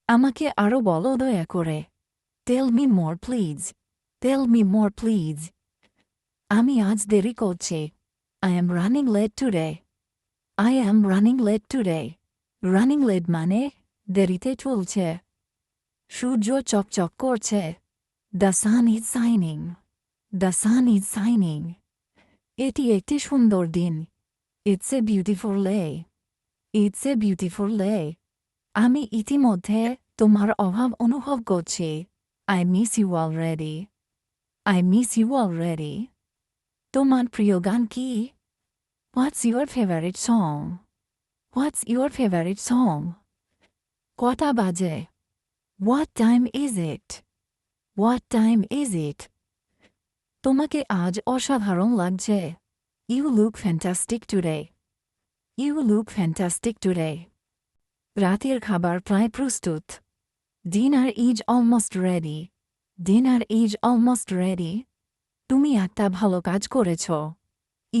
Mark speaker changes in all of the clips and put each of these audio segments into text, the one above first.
Speaker 1: আমাকে আরো বলো দয়া করে। Tell me more please. Tell me more please. আমি আজ দেরি করছি। I am running late today. I am running late today. Running late মানে দেরিতে চলছে। সূর্য চকচক করছে। The sun is shining. The sun is shining. এটি একটি সুন্দর দিন। It's a beautiful day. It's a beautiful day. আমি ইতিমধ্যে তোমার অভাব অনুভব করছি। I miss you already. I miss you already. তোমার প্রিয় গান কি? What's your favorite song? What's your favorite song? কটা বাজে? What time is it? What time is it? তোমাকে আজ অসাধারণ লাগছে। You look fantastic today. You look fantastic today. রাতের খাবার প্রায় প্রস্তুত। Dinner is almost ready. Dinner is almost ready. তুমি একটা ভালো কাজ করেছ।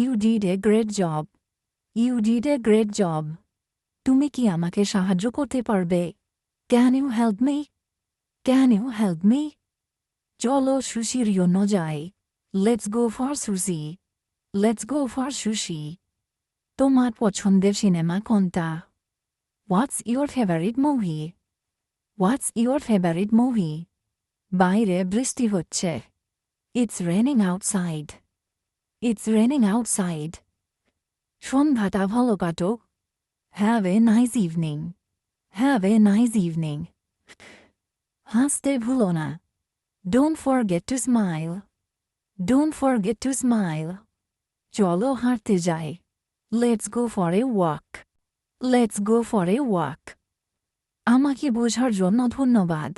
Speaker 1: You did a great job. You did a great job. তুমি কি আমাকে সাহায্য করতে পারবে? Can you help me? Can you help me? চলো সুশির জন্য যাই। Let's go for sushi. Let's go for sushi. তোমার পছন্দের সিনেমা কোনটা? What's your favorite movie? What's your favorite movie? বাইরে বৃষ্টি হচ্ছে। It's raining outside. It's raining outside. সন্ধ্যাটা ভালো কাটুক। Have a nice evening. Have a nice evening. হাসতে ভুলো না। Don't forget to smile. Don't forget to smile. চলো হাঁটতে যাই। Let's go for a walk. Let's go for a walk. আমাকে বোঝার জন্য ধন্যবাদ।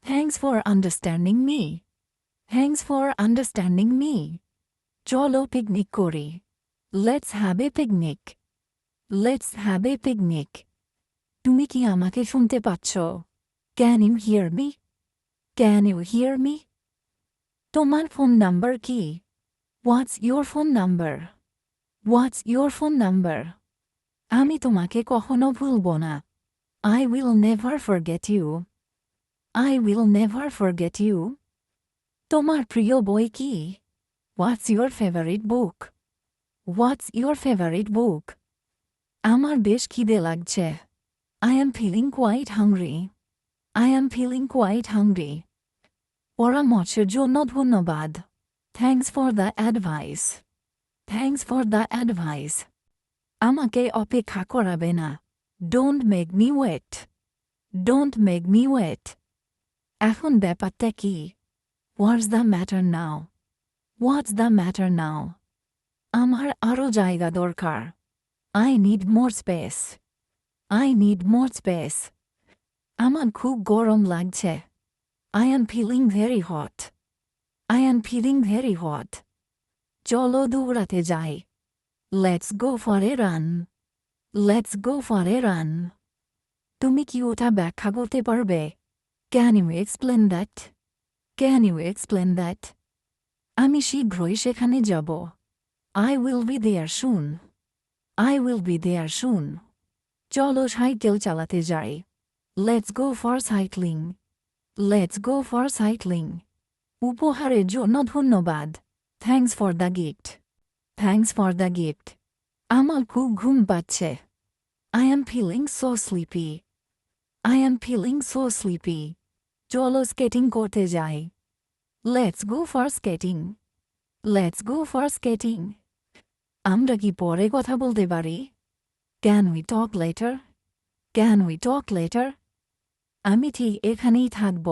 Speaker 1: Thanks for understanding me. Thanks for understanding me. চলো পিকনিক করি। Let's have a picnic. Let's have a picnic. তুমি কি আমাকে শুনতে পাচ্ছ? Can you hear me? Can you hear me? তোমার ফোন নাম্বার কি? What's your phone number? What's your phone number? আমি তোমাকে কখনো ভুলবো না। I will never forget you. I will never forget you. তোমার প্রিয় বই কি? What's your favorite book? What's your favorite book? আমার বেশ খিদে লাগছে। I am feeling quite hungry. I am feeling quite hungry. পরামর্শের জন্য ধন্যবাদ। Thanks for the advice. Thanks for the advice. আমাকে অপেক্ষা করাবে না। Don't make me wait. Don't make me wait. এখন ব্যাপারটা কি? What's the matter now? What's the matter now? আমার আরো জায়গা দরকার। I need more space. I need more space. আমার খুব গরম লাগছে। I am feeling very hot. I am feeling very hot. চলো দৌড়াতে যাই। Let's go for a run. Let's go for a run. তুমি কি ওটা ব্যাখ্যা করতে পারবে? Can you explain that? Can you explain that? আমি শীঘ্রই সেখানে যাব। I will be there soon. I will be there soon. চলো সাইকেল চালাতে যাই। Let's go for cycling. Let's go for cycling. উপহারের জন্য ধন্যবাদ। Thanks for the gift. Thanks for the gift. আমার খুব ঘুম পাচ্ছে। I am feeling so sleepy. I am feeling so sleepy. চলো স্কেটিং করতে যাই। Let's go for skating. Let's go for skating. আমরা কি পরে কথা বলতে পারি? Can we talk later? Can we talk later? আমি ঠিক এখানেই থাকব।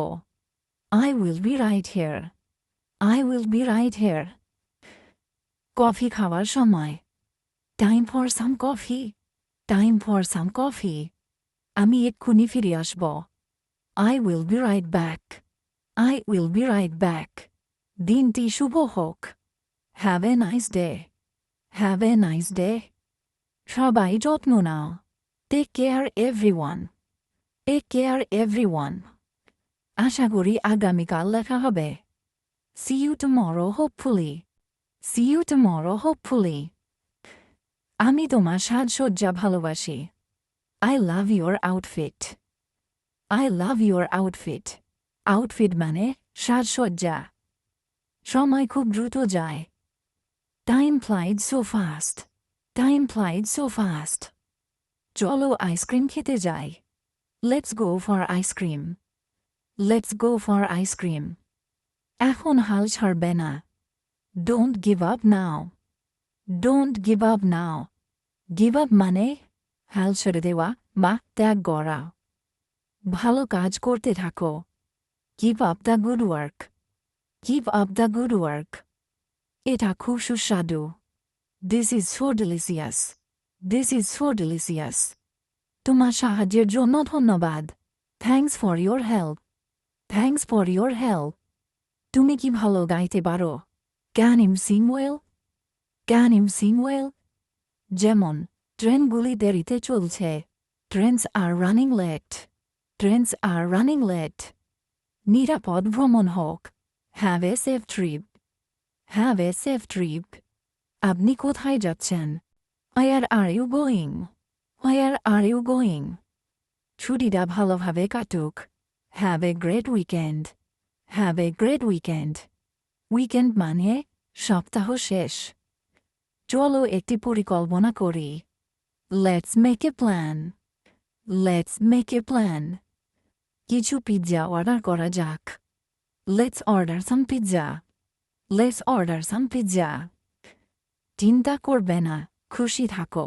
Speaker 1: I will be right here. I will be right here. Coffee খাওয়ার সময়। Time for some coffee. Time for some coffee. আমি এক্ষুনি ফিরে আসব। I will be right back. I will be right back. দিনটি শুভ হোক। Have a nice day. Have a nice day. সবাই যত্ন নাও। Take care everyone. Take care everyone. আশা করি আগামীকাল দেখা হবে। See you tomorrow hopefully. See you tomorrow hopefully. আমি তোমার সাজসজ্জা ভালোবাসি। I love your outfit. I love your outfit. Outfit মানে সাজসজ্জা। সময় খুব দ্রুত যায়। Time flies so fast. Time flies so fast. চলো আইসক্রিম খেতে যাই। Let's go for ice cream. Let's go for ice cream. এখন হাল ছাড়বে না। Don't give up now. Don't give up now. Give up মানে হাল ছেড়ে দেওয়া বা ত্যাগ করা। ভালো কাজ করতে থাকো। Keep up the good work. Keep up the good work. এটা খুব সুস্বাদু। This is so delicious. This is so delicious. তোমার সাহায্যের জন্য ধন্যবাদ। Thanks for your help. Thanks for your help. তুমি কি ভালো গাইতে পারো? Can you sing well? Can you sing well? যেমন ট্রেনগুলি দেরিতে চলছে। Trains are running late. Trains are running late. নিরাপদ ভ্রমণ হোক। Have a safe trip. Have a safe trip. আপনি কোথায় যাচ্ছেন? Where are you going? Where are you going? ছুটিটা ভালোভাবে কাটুক। Have a great weekend. Have a great weekend. Weekend মানে সপ্তাহ শেষ। চলো একটি পরিকল্পনা করি। Let's make a plan. Let's make a plan. কিছু পিৎজা অর্ডার করা যাক। Let's order some pizza. Let's order some pizza. চিন্তা করবে না, খুশি থাকো।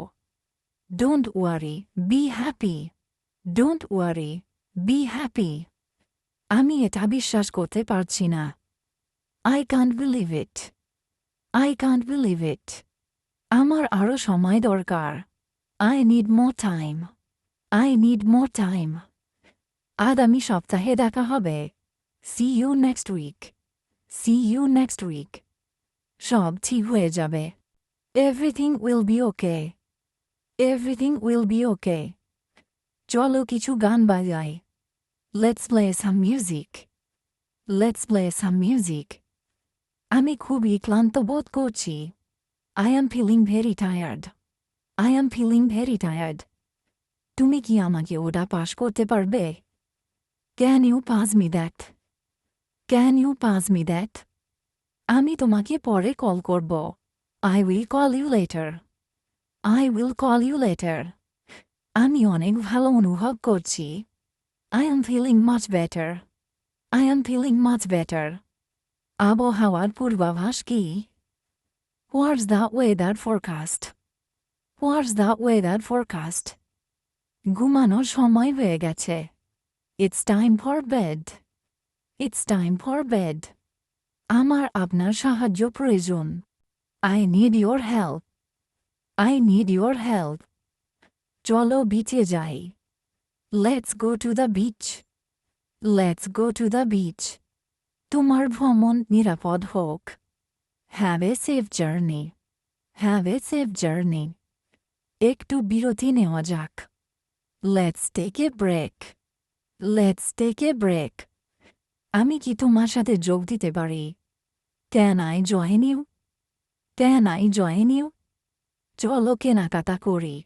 Speaker 1: Don't worry, be happy. Don't worry, be happy. আমি এটা বিশ্বাস করতে পারছি না। I can't believe it. I can't believe it. আমার আরো সময় দরকার। I need more time. I need more time. আগামী সপ্তাহে দেখা হবে। See you next week. See you next week. সব ঠিক হয়ে যাবে। Everything will be okay. Everything will be okay. চলো কিছু গান বাজাই। Let's play some music. Let's play some music. আমি খুবই ক্লান্ত বোধ করছি। I am feeling very tired. I am feeling very tired. তুমি কি আমাকে ওটা পাস করতে পারবে? Can you pass me that? Can you pass me that? আমি তোমাকে পরে কল করব। I will call you later. I will call you later. আমি অনেক ভালো অনুভব করছি। I am feeling much better. I am feeling much better. আবহাওয়ার পূর্বাভাস কি? What's the weather forecast? What's the weather forecast? ঘুমানোর সময় হয়ে গেছে। It's time for bed. It's time for bed. আমার আপনার সাহায্য প্রয়োজন। I need your help. I need your help. চলো বিচে যাই। Let's go to the beach. Let's go to the beach. তোমার ভ্রমণ নিরাপদ হোক। Have a safe journey. Have a safe journey. একটু বিরতি নেওয়া যাক। Let's take a break. Let's take a break. আমি কি তোমার সাথে যোগ দিতে পারি? Can I join you? Can I join you? চলো কেনাকাটা করি।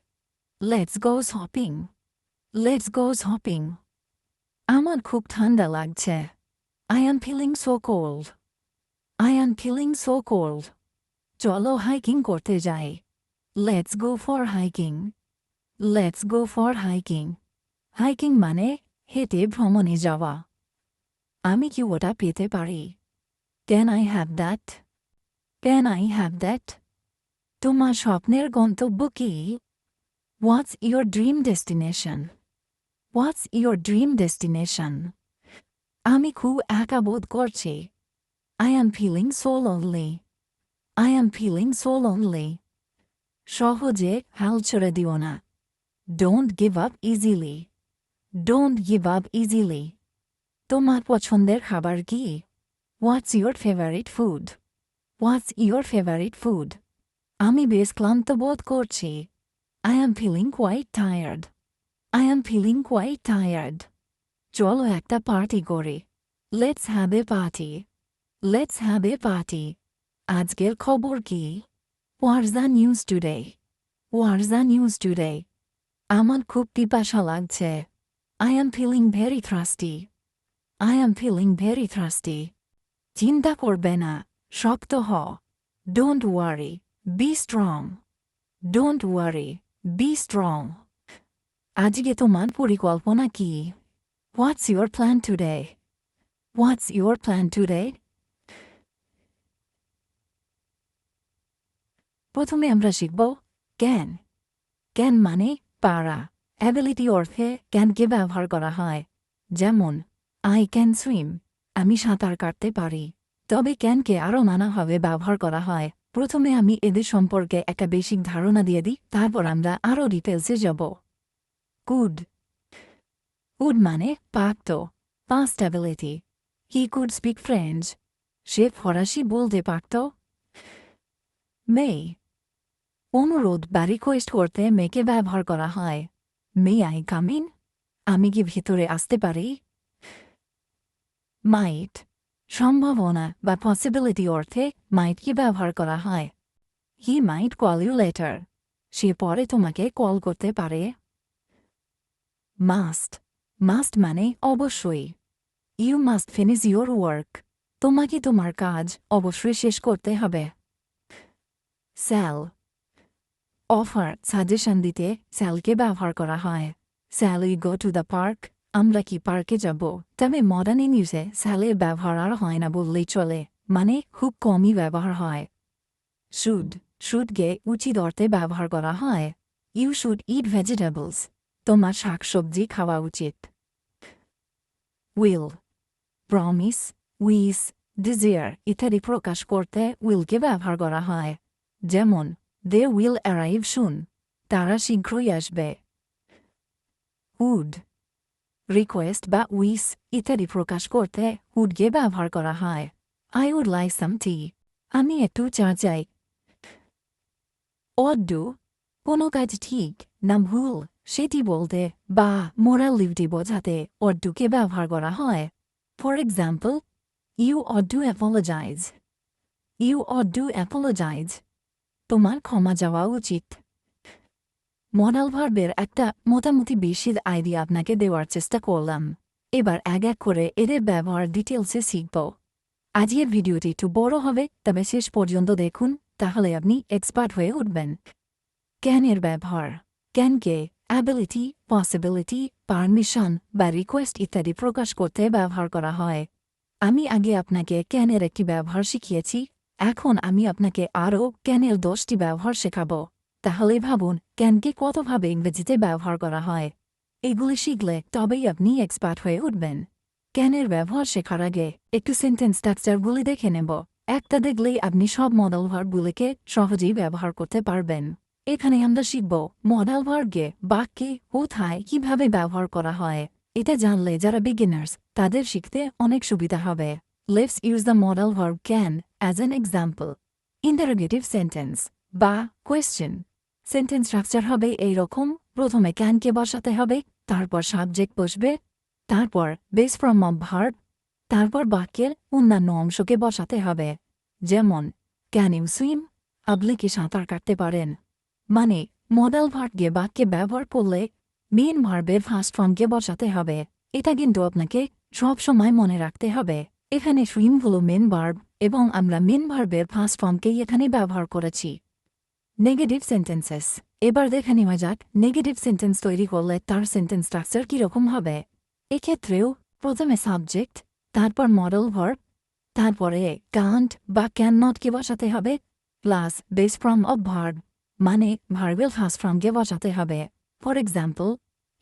Speaker 1: Let's go shopping. Let's go shopping. আমার খুব ঠান্ডা লাগছে। I am feeling so cold. I am feeling so cold. চলো হাইকিং করতে যাই। Let's go for hiking. Let's go for hiking. Hiking মানে হেঁটে ভ্রমণে যাওয়া। আমি কি ওটা পেতে পারি? Can I have that? Can I have that? তোমার স্বপ্নের গন্তব্য কি? What's your dream destination? What's your dream destination? আমি খুব একা বোধ করছি। I am feeling so lonely. I am feeling so lonely. সহজে হাল ছেড়ে দিও না। Don't give up easily. Don't give up easily. তোমার পছন্দের খাবার কি? What's your favorite food? What's your favorite food? আমি বেশ ক্লান্ত বোধ করছি। I am feeling quite tired. I am feeling quite tired. চলো একটা পার্টি করি। Let's have a party. Let's have a party. আজকের খবর কি? What's the news today? What's the news today? আমার খুব পিপাসা লাগছে। I am feeling very thirsty. I am feeling very thirsty. চিন্তা করবে না, শক্ত হ। Don't worry, be strong. Don't worry, be strong. আজকে তোমার পরিকল্পনা কি? What's your plan today? What's your plan today? প্রথমে আমরা শিখব ক্যান। ক্যান মানে পারা। অ্যাবিলিটি অর্থে ক্যানকে ব্যবহার করা হয়। যেমন আই ক্যান সুইম, আমি সাঁতার কাটতে পারি। তবে ক্যানকে আরও নানাভাবে ব্যবহার করা হয়। প্রথমে আমি এদের সম্পর্কে একটা বেসিক ধারণা দিয়ে দিই, তারপর আমরা আরও ডিটেলসে যাব। কুড। কুড মানে পারত, past ability. He could speak French, সে ফরাসি বলতে পারত। মে। অনুরোধ বা রিকোয়েস্ট করতে মেকে ব্যবহার করা হয়। মে আই কাম ইন, আমি কি ভিতরে আসতে পারি? মাইট। সম্ভাবনা বা পসিবিলিটি অর্থে মাইটকে ব্যবহার করা হয়। He might call you later, সে পরে তোমাকে কল করতে পারে। মাস্ট। মাস্ট মানে অবশ্যই। You must finish your work, তোমাকে তোমার কাজ অবশ্যই শেষ করতে হবে। স্যাল। অফার, সাজেশন দিতে স্যালকে ব্যবহার করা হয়। Shall we go to the park, আমরা কি পার্কে যাব? তবে মডার্ন ইংলিশে স্যালের ব্যবহার আর হয় না বললেই চলে, মানে খুব কমই ব্যবহার হয়। শুড। শুডকে উচিত অর্থে ব্যবহার করা হয়। ইউ শুড ইট ভেজিটেবলস, তোমার শাকসবজি খাওয়া উচিত। উইল। প্রমিস, উইস, ডিজায়ার ইত্যাদি প্রকাশ করতে উইলকে ব্যবহার করা হয়। যেমন দে উইল অ্যারাইভ সুন, তারা শীঘ্রই আসবে। উড। রিকোয়েস্ট বা উইস ইত্যাদি প্রকাশ করতে উডকে ব্যবহার করা হয়। আই উড লাইক সাম টি, আমি একটু চা চাই। অড ডু, কোনো কাজ ঠিক না ভুল সেটি বলতে বা মোরালিটি বোঝাতে অড ডুকে ব্যবহার করা হয়। For example, you ought to apologise, you ought to apologise, তোমার ক্ষমা যাওয়া উচিত। মডাল ভার্বের একটা মোটামুটি বেশি আইডিয়া আপনাকে দেওয়ার চেষ্টা করলাম। এবার এক এক করে এদের ব্যবহার ডিটেলসে শিখব। আজকের ভিডিওটি একটু বড় হবে, তবে শেষ পর্যন্ত দেখুন, তাহলে আপনি এক্সপার্ট হয়ে উঠবেন। ক্যানের ব্যবহার। ক্যানকে অ্যাবিলিটি, পসিবিলিটি, পারমিশন বা রিকোয়েস্ট ইত্যাদি প্রকাশ করতে ব্যবহার করা হয়। আমি আগে আপনাকে ক্যানের একটি ব্যবহার শিখিয়েছি, এখন আমি আপনাকে আরও ক্যানের 10টি ব্যবহার শেখাব। তাহলে ভাবুন ক্যানকে কতভাবে ইংরেজিতে ব্যবহার করা হয়। এগুলি শিখলে তবেই আপনি এক্সপার্ট হয়ে উঠবেন। ক্যানের ব্যবহার শেখার আগে একটু সেন্টেন্স স্ট্রাকচারগুলি দেখে নেব। একটা দেখলেই আপনি সব মডাল ভার্বগুলিকে সহজেই ব্যবহার করতে পারবেন। এখানে আমরা শিখব মডাল ভার্বকে বাক্যে কোথায় কিভাবে ব্যবহার করা হয়। এটা জানলে যারা বিগিনার্স তাদের শিখতে অনেক সুবিধা হবে। Let's use the modal verb can as an example. Interrogative sentence বা কোয়েশ্চেন। সেন্টেন্স স্ট্রাকচার হবে এই রকম, প্রথমে ক্যানকে বসাতে হবে, তারপর সাবজেক্ট বসবে, তারপর বেস ফ্রম অফ ভার্ব, তারপর বাক্যের অন্যান্য অংশকে বসাতে হবে। যেমন ক্যান ইউ সুইম, আপনি কি সাঁতার কাটতে পারেন? মানে মডাল ভার্বকে বাক্যে ব্যবহার করলে মেন ভার্বের ফার্স্ট ফর্মকে বসাতে হবে। এটা কিন্তু আপনাকে সব সময় মনে রাখতে হবে। এখানে সুইম হলো মেন ভার্ব এবং আমরা মেন ভার্বের ফার্স্ট ফর্মকেই এখানে ব্যবহার করেছি। Negative sentences. এবার দেখে নেওয়া যাক নেগেটিভ সেন্টেন্স তৈরি করলে তার সেন্টেন্স স্ট্রাকচার কীরকম হবে। এক্ষেত্রেও প্রথমে সাবজেক্ট, তারপর মডাল ভার্ব, তারপরে কান্ট বা ক্যান নটকে বসাতে হবে, plus base form of verb, মানে ভার্বের ফার্স্ট ফর্মকে বসাতে হবে। For example,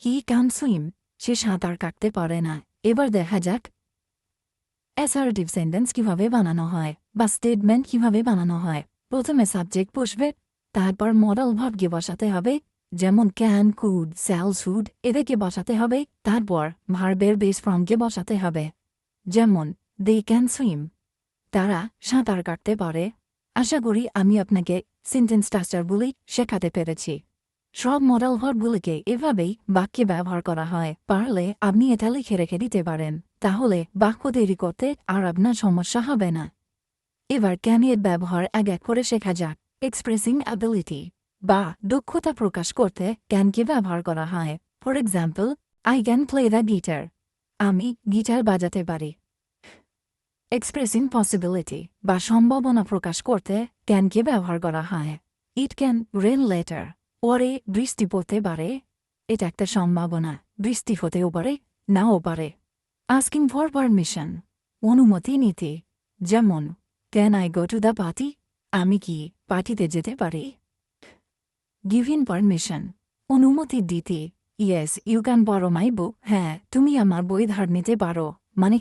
Speaker 1: he can swim, সে সাঁতার কাটতে পারে না। এবার দেখা যাক অ্যাসার্টিভ সেন্টেন্স কিভাবে বানানো হয় বা স্টেটমেন্ট কিভাবে বানানো হয়। প্রথমে সাবজেক্ট বসবে, তারপর মডাল ভার্বকে বসাতে হবে, যেমন ক্যান, কুড, শ্যাল, শুড এদেরকে বসাতে হবে, তারপর ভার্বের বেস ফর্মকে বসাতে হবে। যেমন দে ক্যান সুইম, তারা সাঁতার কাটতে পারে। আশা করি আমি আপনাকে সেন্টেন্স স্ট্রাকচারগুলি শেখাতে পেরেছি। সব মডাল ভার্বগুলিকে এভাবেই বাক্যে ব্যবহার করা হয়। পারলে আপনি এটা লিখে রেখে দিতে পারেন, তাহলে বাক্য তৈরি করতে আর আপনার সমস্যা হবে না। এবার ক্যানের ব্যবহার এক এক করে শেখা যাক। এক্সপ্রেসিং অ্যাবিলিটি বা দক্ষতা প্রকাশ করতে ক্যানকে ব্যবহার করা হয়। For example, I can play the guitar. আমি গিটার বাজাতে পারি। এক্সপ্রেসিং পসিবিলিটি বা সম্ভাবনা প্রকাশ করতে ক্যানকে ব্যবহার করা হয়। It can rain later. ওরে বৃষ্টি পড়তে পারে। এটা একটা সম্ভাবনা, বৃষ্টি হতেও পারে, নাও পারে। আস্কিং ফর পারমিশন, অনুমতি নিতে। যেমন, can I go to the party? আমি কি পার্টিতে যেতে পারি? গিভিং পারমিশন, অনুমতি দিতে। ইয়েস ইউ ক্যান বরো মাই বুক। হ্যাঁ, তুমি আমার বই ধার নিতে পারো, মানে